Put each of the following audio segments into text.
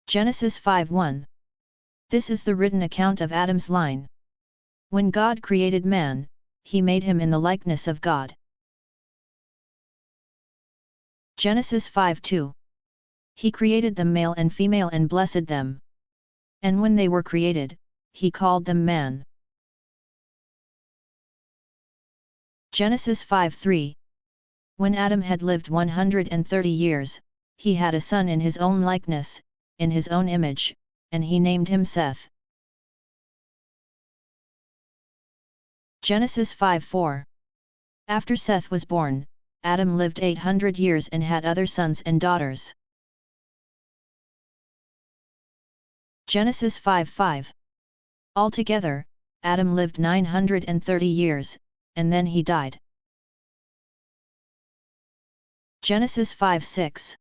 Genesis 5:1. This is the written account of Adam's line. When God created man, he made him in the likeness of God. Genesis 5:2. He created them male and female and blessed them. And when they were created, he called them man. Genesis 5:3. When Adam had lived 130 years, he had a son in his own likeness, in his own image, and he named him Seth. Genesis 5:4. After Seth was born, Adam lived 800 years and had other sons and daughters. Genesis 5:5. Altogether, Adam lived 930 years, and then he died. Genesis 5:6.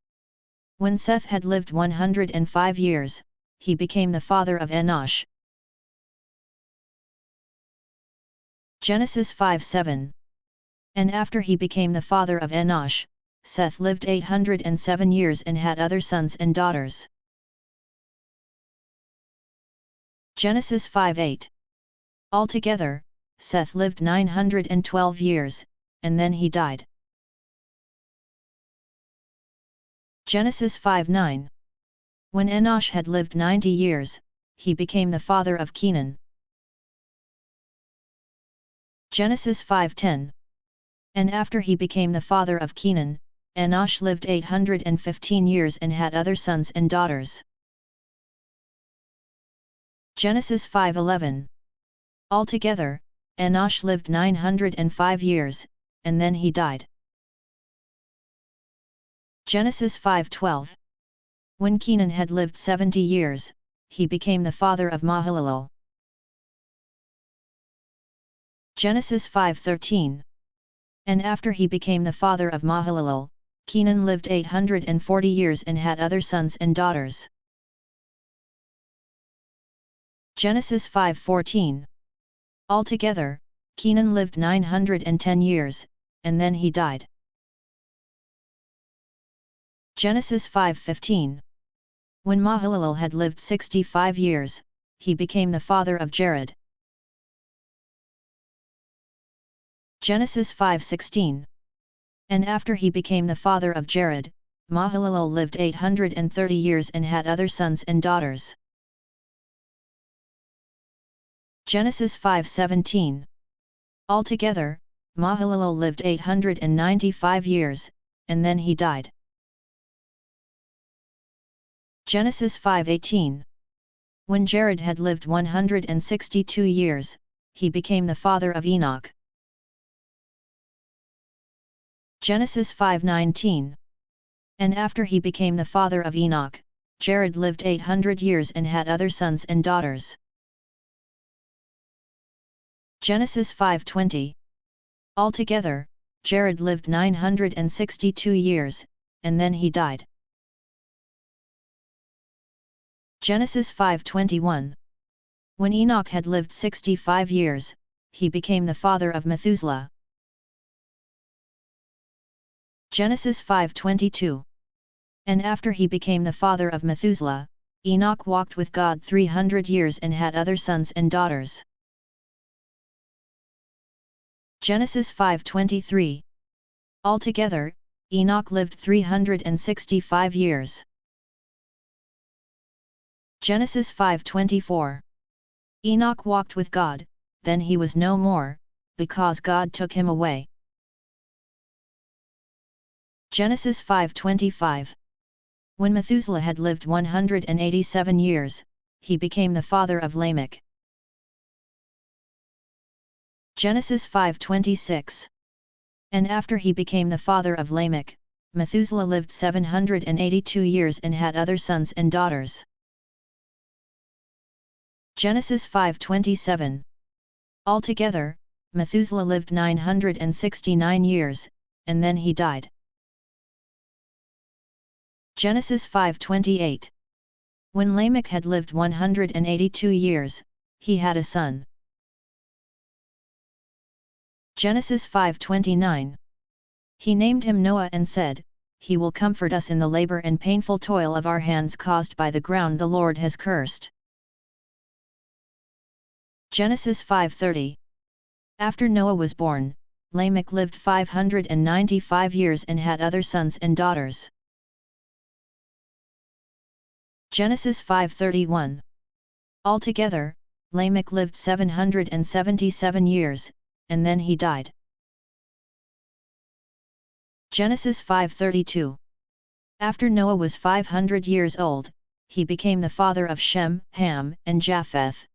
When Seth had lived 105 years, he became the father of Enosh. Genesis 5:7. And after he became the father of Enosh, Seth lived 807 years and had other sons and daughters. Genesis 5:8. Altogether, Seth lived 912 years, and then he died. Genesis 5:9. When Enosh had lived 90 years, he became the father of Kenan. Genesis 5:10. And after he became the father of Kenan, Enosh lived 815 years and had other sons and daughters. Genesis 5:11. Altogether, Enosh lived 905 years, and then he died. Genesis 5:12. When Kenan had lived 70 years, he became the father of Mahalalel. Genesis 5:13. And after he became the father of Mahalalel, Kenan lived 840 years and had other sons and daughters. Genesis 5:14. Altogether, Kenan lived 910 years, and then he died. Genesis 5:15. When Mahalalel had lived 65 years, he became the father of Jared. Genesis 5:16. And after he became the father of Jared, Mahalalel lived 830 years and had other sons and daughters. Genesis 5:17. Altogether, Mahalalel lived 895 years, and then he died. Genesis 5:18. When Jared had lived 162 years, he became the father of Enoch. Genesis 5:19. And after he became the father of Enoch, Jared lived 800 years and had other sons and daughters. Genesis 5:20. Altogether, Jared lived 962 years, and then he died. Genesis 5:21. When Enoch had lived 65 years, he became the father of Methuselah. Genesis 5:22. And after he became the father of Methuselah, Enoch walked with God 300 years and had other sons and daughters. Genesis 5:23. Altogether, Enoch lived 365 years. Genesis 5:24. Enoch walked with God, then he was no more, because God took him away. Genesis 5:25. When Methuselah had lived 187 years, he became the father of Lamech. Genesis 5:26. And after he became the father of Lamech, Methuselah lived 782 years and had other sons and daughters. Genesis 5:27. Altogether, Methuselah lived 969 years, and then he died. Genesis 5:28. When Lamech had lived 182 years, he had a son. Genesis 5:29. He named him Noah and said, He will comfort us in the labor and painful toil of our hands caused by the ground the Lord has cursed. Genesis 5:30. After Noah was born, Lamech lived 595 years and had other sons and daughters. Genesis 5:31. Altogether, Lamech lived 777 years, and then he died. Genesis 5:32. After Noah was 500 years old, he became the father of Shem, Ham, and Japheth.